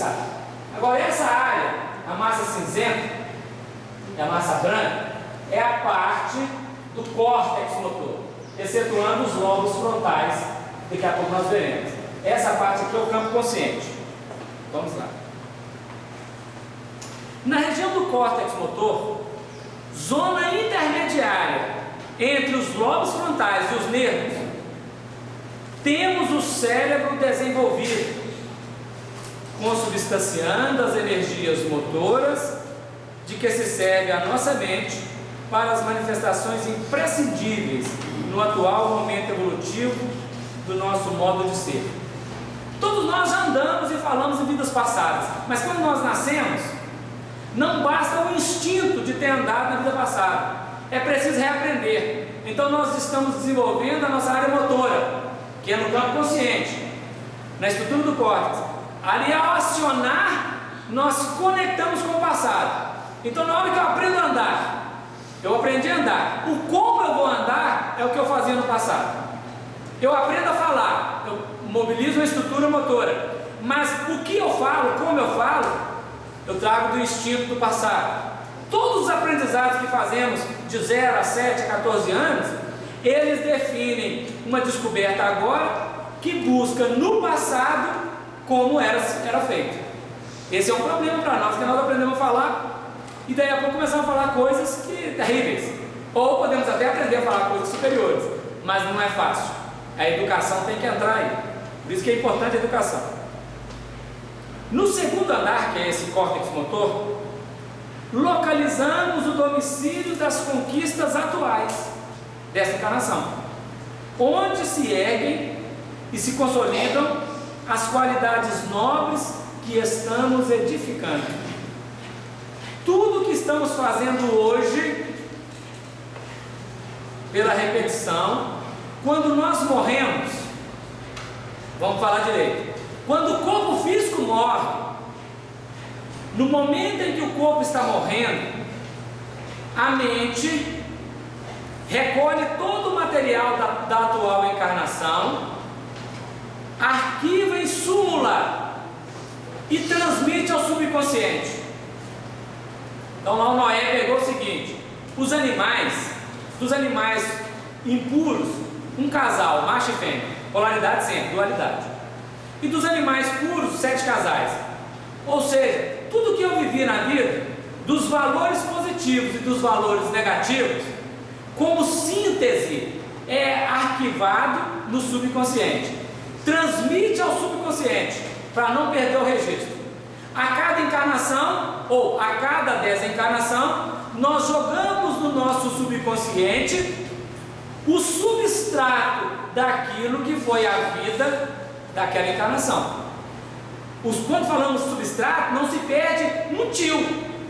sabe. Agora, essa área, a massa cinzenta e a massa branca, é a parte do córtex motor, excetuando os lobos frontais, daqui a pouco nós veremos. Essa parte aqui é o campo consciente. Vamos lá. Na região do córtex motor, zona intermediária entre os lobos frontais e os nervos, temos o cérebro desenvolvido, consubstanciando as energias motoras de que se serve a nossa mente para as manifestações imprescindíveis no atual momento evolutivo do nosso modo de ser. Todos nós já andamos e falamos em vidas passadas, mas quando nós nascemos, não basta o instinto de ter andado na vida passada, é preciso reaprender. Então nós estamos desenvolvendo a nossa área motora, que é no campo consciente, na estrutura do córtex. Ali, ao acionar, nós conectamos com o passado. Então, na hora que eu aprendo a andar, eu aprendi a andar. O como eu vou andar é o que eu fazia no passado. Eu aprendo a falar, eu mobilizo a estrutura motora. Mas o que eu falo, como eu falo, eu trago do instinto do passado. Todos os aprendizados que fazemos de 0 a 7, a 14 anos, eles definem uma descoberta agora que busca no passado como era feito. Esse é um problema para nós, que nós aprendemos a falar e daí a pouco começamos a falar coisas terríveis. Ou podemos até aprender a falar coisas superiores, mas não é fácil. A educação tem que entrar aí. Por isso que é importante a educação. No segundo andar, que é esse córtex motor, localizamos o domicílio das conquistas atuais dessa encarnação, onde se erguem e se consolidam as qualidades nobres que estamos edificando. Tudo que estamos fazendo hoje, pela repetição, quando nós morremos, vamos falar direito, quando o corpo físico morre, no momento em que o corpo está morrendo, a mente recolhe todo o material da atual encarnação, arquiva em súmula e transmite ao subconsciente. Então lá o Noé pegou o seguinte: os animais, dos animais impuros, um casal, macho e fêmea, polaridade sempre, dualidade. E dos animais puros, 7 casais. Ou seja, tudo que eu vivi na vida, dos valores positivos e dos valores negativos, como síntese, é arquivado no subconsciente. Transmite ao subconsciente, para não perder o registro. A cada encarnação, ou a cada desencarnação, nós jogamos no nosso subconsciente o substrato daquilo que foi a vida daquela encarnação. Quando falamos substrato, não se perde um tio.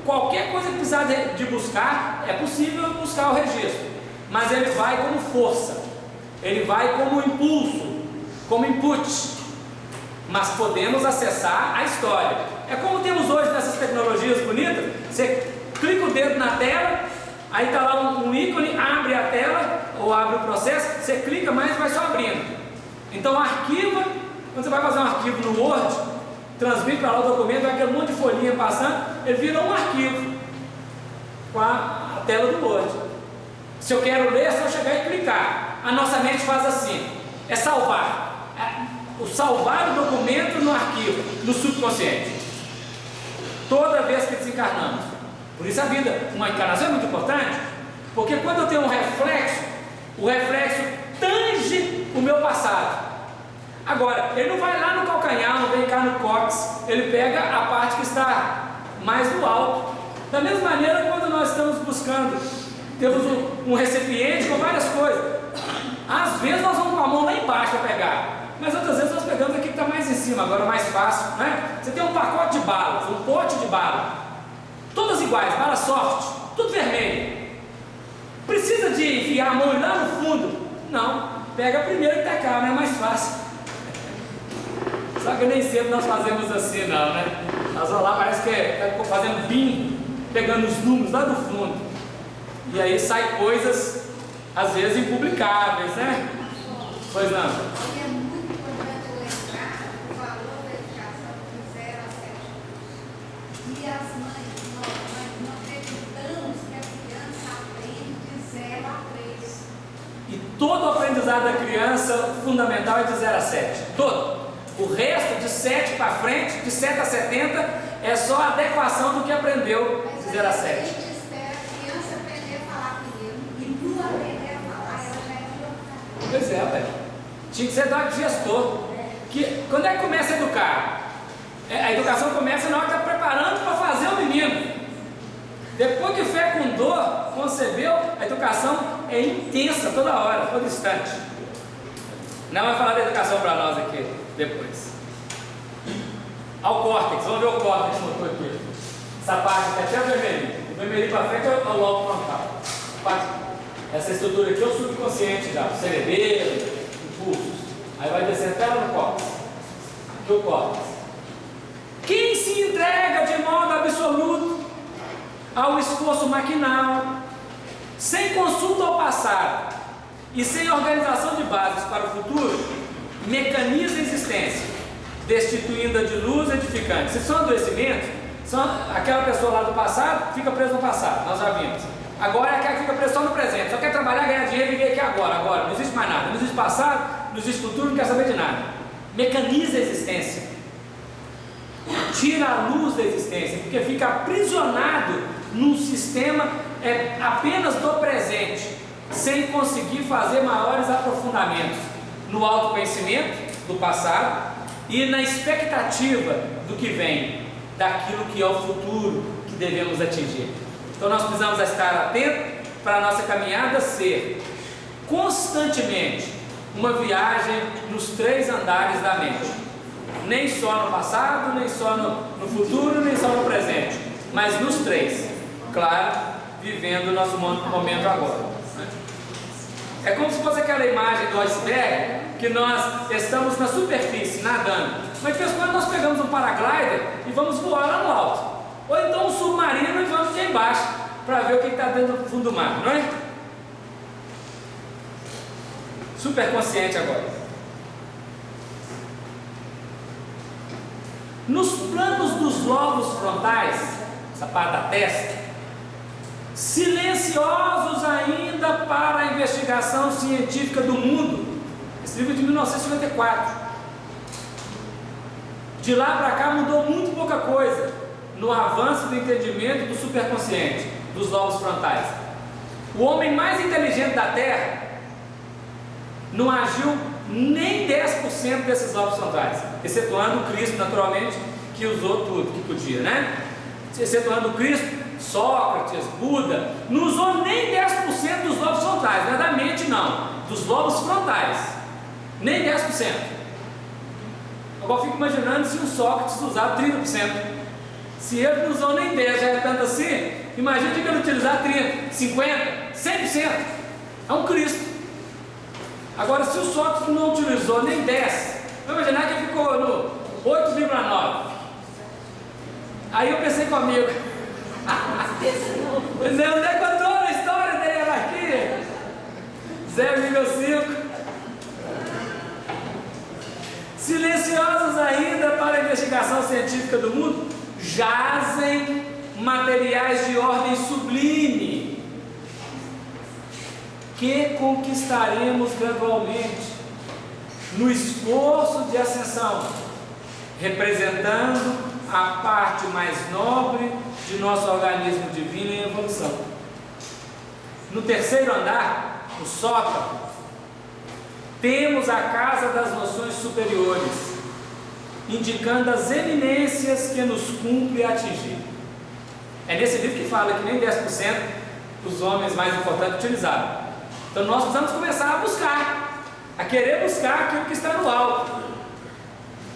Qualquer coisa que precisar de buscar, é possível buscar o registro, mas ele vai como força, ele vai como impulso, como input, mas podemos acessar a história. É como temos hoje nessas tecnologias bonitas, você clica o dedo na tela, aí está lá um ícone, abre a tela, ou abre o processo, você clica, mas vai só abrindo. Então arquiva, quando você vai fazer um arquivo no Word, transmite para lá o documento, vai aquele monte de folhinha passando, ele vira um arquivo, com a tela do Word. Se eu quero ler, é só chegar e clicar. A nossa mente faz assim, é salvar. O salvar o documento no arquivo, no subconsciente, toda vez que desencarnamos. Por isso a vida, uma encarnação é muito importante, porque quando eu tenho um reflexo, o reflexo tange o meu passado. Agora, ele não vai lá no calcanhar, não vem cá no cóccix, ele pega a parte que está mais no alto. Da mesma maneira, quando nós estamos buscando, temos um recipiente com várias coisas, às vezes nós vamos com a mão lá embaixo para pegar, mas outras vezes nós pegamos aqui que está mais em cima, agora mais fácil, né? Você tem um pacote de balas, um pote de bala, todas iguais, bala soft, tudo vermelho. Precisa de enfiar a mão lá no fundo? Não, pega primeiro que está cá, é mais fácil. Só que nem sempre nós fazemos assim não, né? Nós vamos lá, parece que está fazendo bingo, pegando os números lá do fundo, e aí sai coisas às vezes impublicáveis, né? Pois não. É muito importante lembrar o valor da educação de 0 a 7 E as mães, nós acreditamos que a criança aprende de 0 a 3. E todo o aprendizado da criança, fundamental, é de 0 a 7. Todo. O resto, de 7 para frente, de 7 a 70, é só a adequação do que aprendeu de 0 a 7. A gente espera a criança aprender a falar primeiro. E tu aprender a falar, ela já é educada. Pois é, velho. Tinha que ser do gestor. Quando é que começa a educar? A educação começa na hora que está preparando para fazer o menino. Depois que fecundou, concebeu, a educação é intensa toda hora, todo instante. Não vai falar da educação para nós aqui depois. Ao córtex, vamos ver o córtex motor aqui. Essa parte aqui até o vermelhinho. O vermelhinho para frente é o lobo frontal. Essa estrutura aqui é o subconsciente já, o cerebelo, impulsos. Aí vai descer até lá no córtex. Aqui o córtex. Quem se entrega de modo absoluto ao esforço maquinal, sem consulta ao passado e sem organização de bases para o futuro, mecaniza a existência, destituindo-a de luz edificante. Se são adoecimentos, aquela pessoa lá do passado fica presa no passado, nós já vimos. Agora é aquela que fica presa só no presente, só quer trabalhar, ganhar dinheiro e viver aqui agora, não existe mais nada, não existe passado, não existe futuro, não quer saber de nada. Mecaniza a existência, tira a luz da existência, porque fica aprisionado num sistema apenas do presente, sem conseguir fazer maiores aprofundamentos no autoconhecimento do passado e na expectativa do que vem, daquilo que é o futuro que devemos atingir. Então nós precisamos estar atentos para a nossa caminhada ser constantemente uma viagem nos 3 andares da mente. Nem só no passado, nem só no futuro, nem só no presente, mas nos 3. Claro, vivendo o nosso momento agora. É como se fosse aquela imagem do iceberg, que nós estamos na superfície, nadando. Mas depois quando nós pegamos um paraglider e vamos voar lá no alto. Ou então um submarino e vamos lá embaixo, para ver o que está dentro do fundo do mar, não é? Superconsciente agora. Nos planos dos lobos frontais, essa parte da testa, silenciosos ainda para a investigação científica do mundo. Esse livro é de 1954. De lá para cá mudou muito pouca coisa no avanço do entendimento do superconsciente, dos lobos frontais. O homem mais inteligente da Terra não agiu nem 10% desses lobos frontais, excetuando o Cristo, naturalmente, que usou tudo que podia, né? Excetuando o Cristo, Sócrates, Buda, não usou nem 10% dos lobos frontais, não é da mente não, dos lobos frontais, nem 10%. Agora eu fico imaginando se um Sócrates usar 30%. Se ele não usou nem 10%, já é tanto assim, imagina que ele utilizar 30%, 50%, 100%, é um Cristo. Agora se o Sócrates não utilizou nem 10%, vamos imaginar que ele ficou no 8,9%. Aí eu pensei comigo, onde é que eu estou na história da hierarquia? 0,5%. Silenciosos ainda para a investigação científica do mundo, jazem materiais de ordem sublime, que conquistaremos gradualmente, no esforço de ascensão, representando a parte mais nobre de nosso organismo divino em evolução. No 3º andar, o sótão, temos a casa das noções superiores, indicando as eminências que nos cumpre atingir. É nesse livro que fala que nem 10% os homens mais importantes utilizaram. Então nós precisamos começar a buscar, a querer buscar aquilo que está no alto,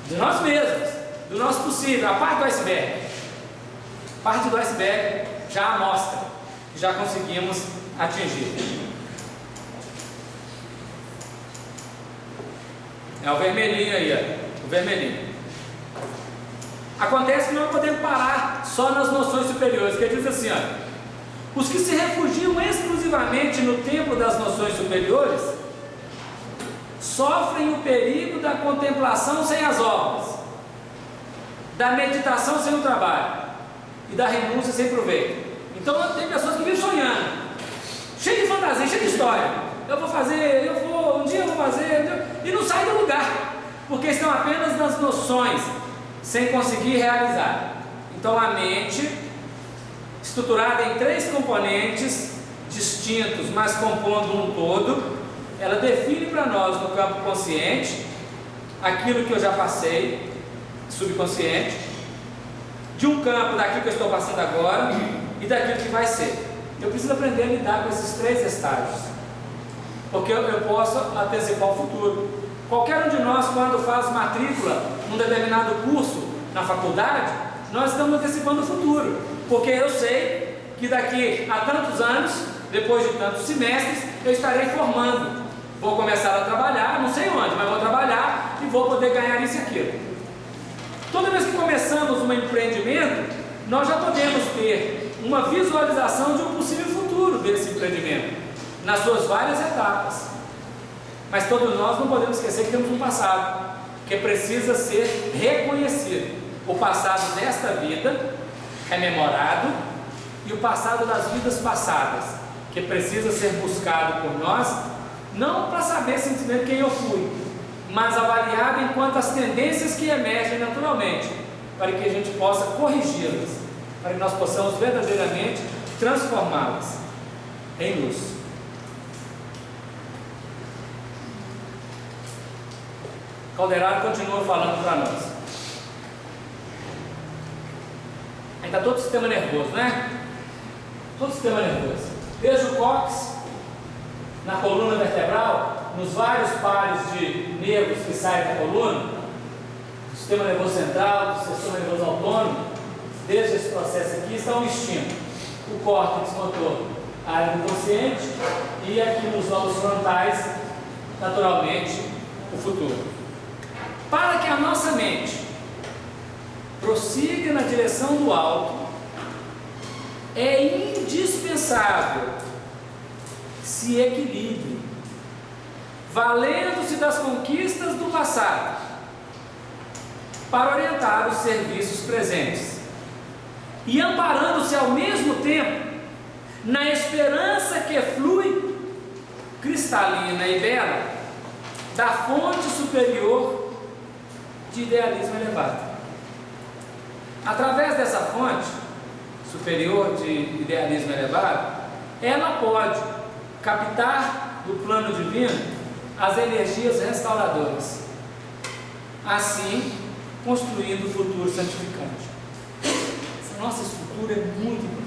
de nós mesmos, do nosso possível, a parte do iceberg. Parte do iceberg já mostra que já conseguimos atingir. É o vermelhinho aí, ó, o vermelhinho. Acontece que não podemos parar só nas noções superiores, que ele diz assim, ó, os que se refugiam exclusivamente no templo das noções superiores sofrem o perigo da contemplação sem as obras, da meditação sem o trabalho, e da renúncia sem proveito. Então tem pessoas que vivem sonhando, cheio de fantasia, cheio de história. Eu vou fazer, um dia eu vou fazer, e não sai do lugar, porque estão apenas nas noções, sem conseguir realizar. Então a mente, estruturada em 3 componentes distintos, mas compondo um todo, ela define para nós no campo consciente aquilo que eu já passei, subconsciente, de um campo daquilo que eu estou passando agora e daquilo que vai ser. Eu preciso aprender a lidar com esses 3 estágios, porque eu posso antecipar o futuro. Qualquer um de nós, quando faz matrícula num determinado curso na faculdade, nós estamos antecipando o futuro, porque eu sei que daqui a tantos anos, depois de tantos semestres, eu estarei formando. Vou começar a trabalhar, não sei onde, mas vou trabalhar e vou poder ganhar isso e aquilo. Toda vez que começamos um empreendimento, nós já podemos ter uma visualização de um possível futuro desse empreendimento, nas suas várias etapas. Mas todos nós não podemos esquecer que temos um passado, que precisa ser reconhecido. O passado desta vida, rememorado, e o passado das vidas passadas, que precisa ser buscado por nós, não para saber simplesmente quem eu fui, mas avaliado enquanto as tendências que emergem naturalmente, para que a gente possa corrigi-las, para que nós possamos verdadeiramente transformá-las em luz. Calderaro continua falando para nós. Ainda todo o sistema nervoso, né? Todo o sistema nervoso. Veja o cóccix na coluna vertebral, nos vários pares de nervos que saem da coluna, do sistema nervoso central, do sistema nervoso autônomo. Desde esse processo aqui está o instinto, o córtex motor, a área do consciente, e aqui nos lobos frontais, naturalmente, o futuro. Para que a nossa mente prossiga na direção do alto, é indispensável se equilibre, valendo-se das conquistas do passado, para orientar os serviços presentes, e amparando-se ao mesmo tempo na esperança que flui, cristalina e bela, da fonte superior de idealismo elevado. Através dessa fonte superior de idealismo elevado, ela pode captar do plano divino as energias restauradoras, assim construindo o futuro santificante. Essa nossa estrutura é muito importante.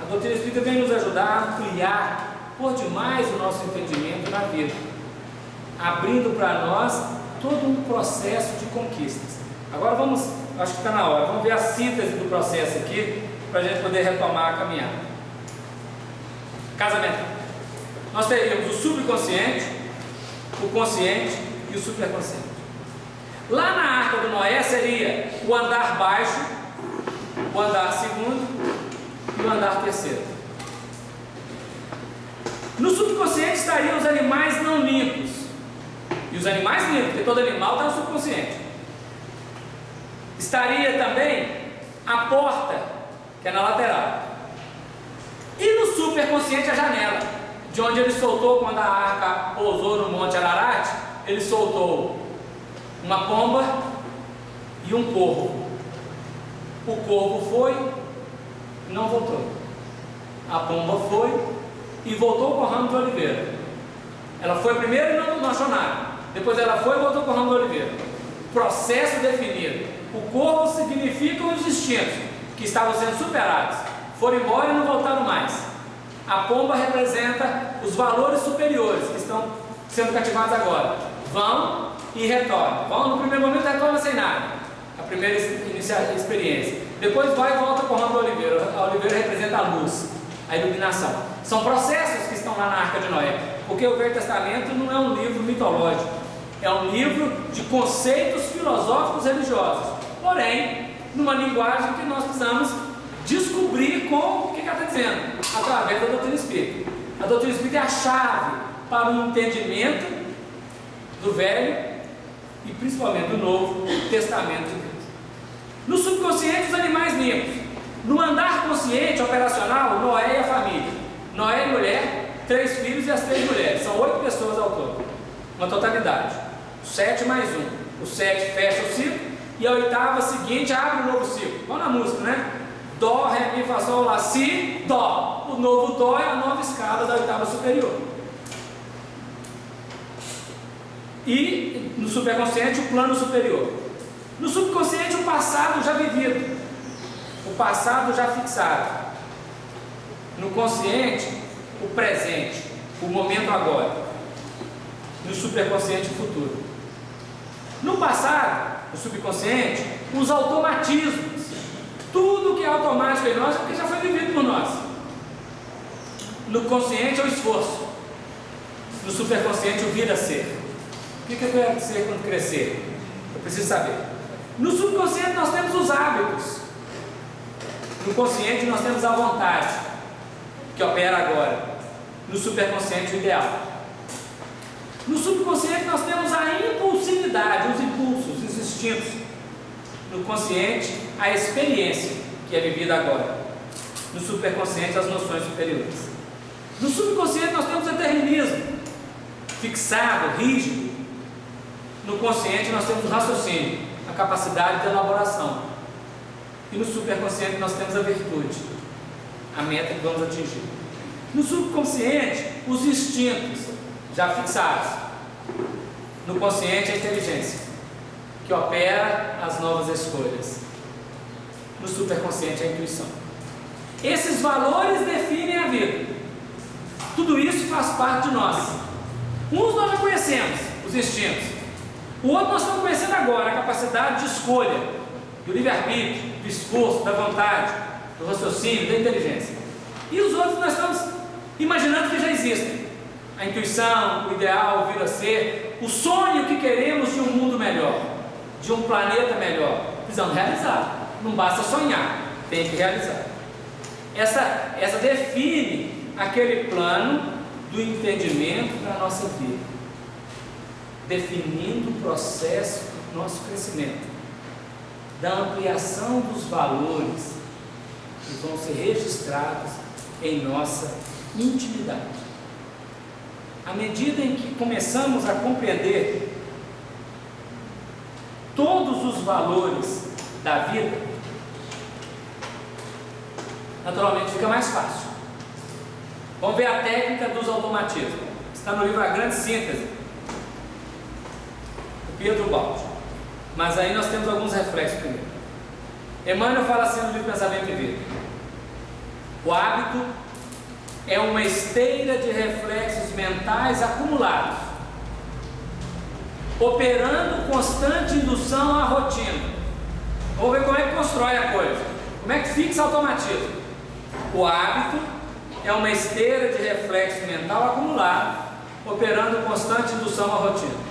A doutrina espírita vem nos ajudar a ampliar por demais o nosso entendimento na vida, abrindo para nós todo um processo de conquistas. Agora acho que está na hora, vamos ver a síntese do processo aqui, para a gente poder retomar a caminhada. Casamento. Nós teríamos o subconsciente, o consciente e o superconsciente. Lá na Arca do Noé seria o andar baixo, o andar segundo e o andar terceiro. No subconsciente estariam os animais não limpos. E os animais limpos, porque todo animal está no subconsciente. Estaria também a porta, que é na lateral. E no superconsciente a janela, de onde ele soltou quando a arca pousou no Monte Ararat. Ele soltou uma pomba e um corvo. O corvo foi e não voltou. A pomba foi e voltou com o ramo de oliveira. Ela foi primeiro e não achou nada. Depois ela foi e voltou com o ramo de oliveira. Processo definido. O corvo significa os instintos que estavam sendo superados, foram embora e não voltaram mais. A pomba representa os valores superiores que estão sendo cativados agora. Vão e retornam. Vão no primeiro momento, retornam sem nada. A primeira experiência. Depois vai e volta com o ramo de oliveira. A oliveira representa a luz, a iluminação. São processos que estão lá na Arca de Noé, porque o Velho Testamento não é um livro mitológico, é um livro de conceitos filosóficos religiosos, porém, numa linguagem que nós precisamos descobrir com o que ela está dizendo, através da doutrina espírita. A doutrina espírita é a chave para o entendimento do Velho e principalmente do Novo Testamento de Deus. No subconsciente, os animais limpos. No andar consciente, operacional, Noé e a família. Noé e mulher, 3 filhos e as 3 mulheres. São 8 pessoas ao todo. Uma totalidade. 7 mais 1. O 7 fecha o ciclo e a 8ª seguinte abre um novo ciclo. Vamos na música, né? Dó, Ré, Mi, Fá, Sol, Lá, Si, Dó. O novo Dó é a nova escala da 8ª superior. E no superconsciente, o plano superior. No subconsciente, o passado já vivido, o passado já fixado. No consciente, o presente, o momento agora. No superconsciente, o futuro. No passado, no subconsciente, os automatismos. Tudo que é automático em nós é porque já foi vivido por nós. No consciente é o esforço. No superconsciente, o vir a ser. O que eu quero ser quando crescer? Eu preciso saber. No subconsciente nós temos os hábitos. No consciente nós temos a vontade, que opera agora. No superconsciente, o ideal. No subconsciente nós temos a impulsividade, os impulsos, os instintos. No consciente, a experiência, que é vivida agora. No superconsciente, as noções superiores. No subconsciente nós temos o determinismo, fixado, rígido. No consciente nós temos o raciocínio, a capacidade de elaboração. E no superconsciente nós temos a virtude, a meta que vamos atingir. No subconsciente, os instintos já fixados. No consciente, a inteligência, que opera as novas escolhas. No superconsciente, a intuição. Esses valores definem a vida. Tudo isso faz parte de nós. Uns nós já conhecemos, os instintos. O outro nós estamos conhecendo agora, a capacidade de escolha, do livre-arbítrio, do esforço, da vontade, do raciocínio, da inteligência. E os outros nós estamos imaginando que já existem. A intuição, o ideal, o vir a ser, o sonho que queremos de um mundo melhor, de um planeta melhor. Precisamos realizar. Não basta sonhar, tem que realizar. Essa define aquele plano do entendimento para a nossa vida, definindo o processo do nosso crescimento, da ampliação dos valores que vão ser registrados em nossa intimidade. À medida em que começamos a compreender todos os valores da vida, naturalmente fica mais fácil. Vamos ver a técnica dos automatismos. Está no livro A Grande Síntese, Pietro Baldi. Mas aí nós temos alguns reflexos primeiro. Emmanuel fala assim no livro Pensamento e Vida: o hábito é uma esteira de reflexos mentais acumulados, operando constante indução à rotina. Vamos ver como é que constrói a coisa, como é que fixa automatismo. O hábito é uma esteira de reflexo mental acumulado, operando constante indução à rotina.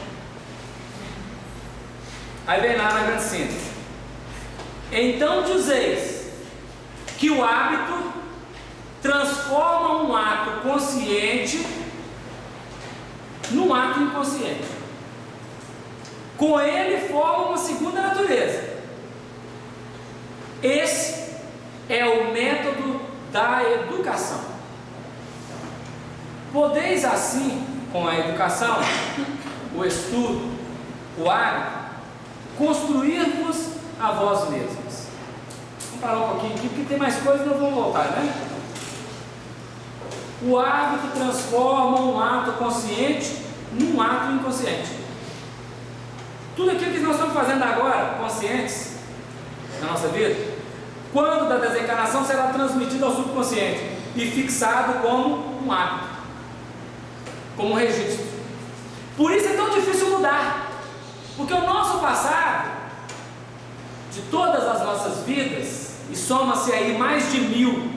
Aí vem lá na Grande Síntese: então dizeis que o hábito transforma um ato consciente num ato inconsciente. Com ele forma uma segunda natureza. Esse é o método da educação. Podeis assim, com a educação, o estudo, o hábito, construir-vos a vós mesmos. Vamos parar um pouquinho aqui, porque tem mais coisas e nós vamos voltar, né? O hábito transforma um ato consciente num ato inconsciente. Tudo aquilo que nós estamos fazendo agora, conscientes, na nossa vida, quando da desencarnação será transmitido ao subconsciente e fixado como um hábito, como um registro. Por isso é tão difícil mudar, porque o nosso passado, de todas as nossas vidas, e soma-se aí mais de 1000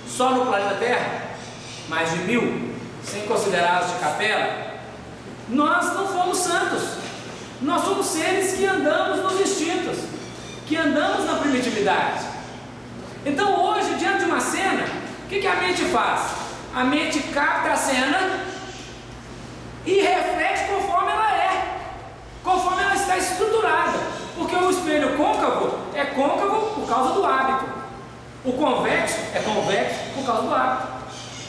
só no planeta Terra, mais de 1000, sem considerar as de capela, nós não fomos santos. Nós somos seres que andamos nos instintos, que andamos na primitividade. Então hoje, diante de uma cena, o que a mente faz? A mente capta a cena e reflete conforme ela é, conforme ela está estruturada, porque o espelho côncavo é côncavo por causa do hábito. O convexo é convexo por causa do hábito.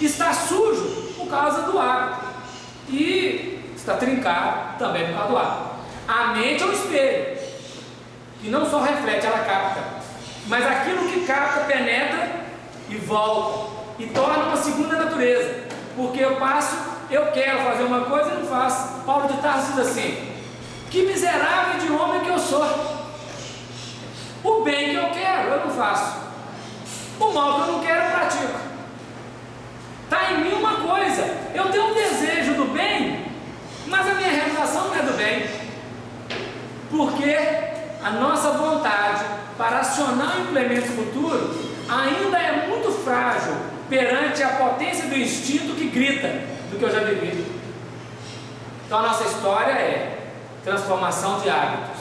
Está sujo por causa do hábito. E está trincado também por causa do hábito. A mente é um espelho, que não só reflete, ela capta. Mas aquilo que capta penetra e volta. E torna uma segunda natureza. Porque eu quero fazer uma coisa e não faço. Paulo de Tarso diz assim: que miserável de homem que eu sou. O bem que eu quero, eu não faço. O mal que eu não quero, eu pratico. Está em mim uma coisa. Eu tenho um desejo do bem, mas a minha realização não é do bem. Porque a nossa vontade para acionar o implemento futuro ainda é muito frágil perante a potência do instinto que grita do que eu já vivi. Então a nossa história é transformação de hábitos.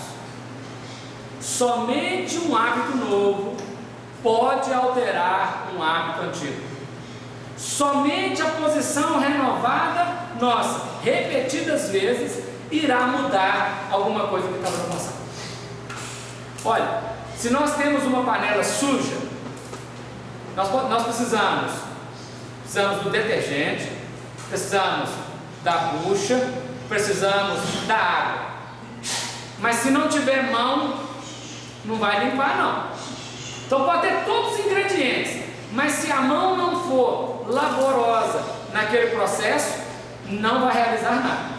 Somente um hábito novo pode alterar um hábito antigo. Somente a posição renovada nossa, repetidas vezes, irá mudar alguma coisa que estava no passado. Olha, se nós temos uma panela suja, nós precisamos do detergente, precisamos da bucha, precisamos da água. Mas se não tiver mão, não vai limpar não. Então pode ter todos os ingredientes, mas se a mão não for laborosa naquele processo, não vai realizar nada.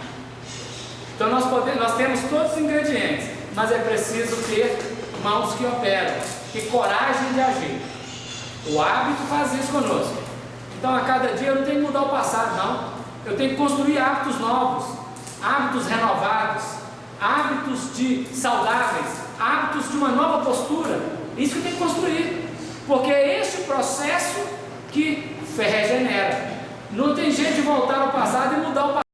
Então nós temos todos os ingredientes, mas é preciso ter mãos que operam e coragem de agir. O hábito faz isso conosco. Então a cada dia eu não tenho que mudar o passado, não. Eu tenho que construir hábitos novos, hábitos renovados, hábitos saudáveis, hábitos de uma nova postura. Isso que eu tenho que construir, porque é este processo que regenera. Não tem jeito de voltar ao passado e mudar o passado.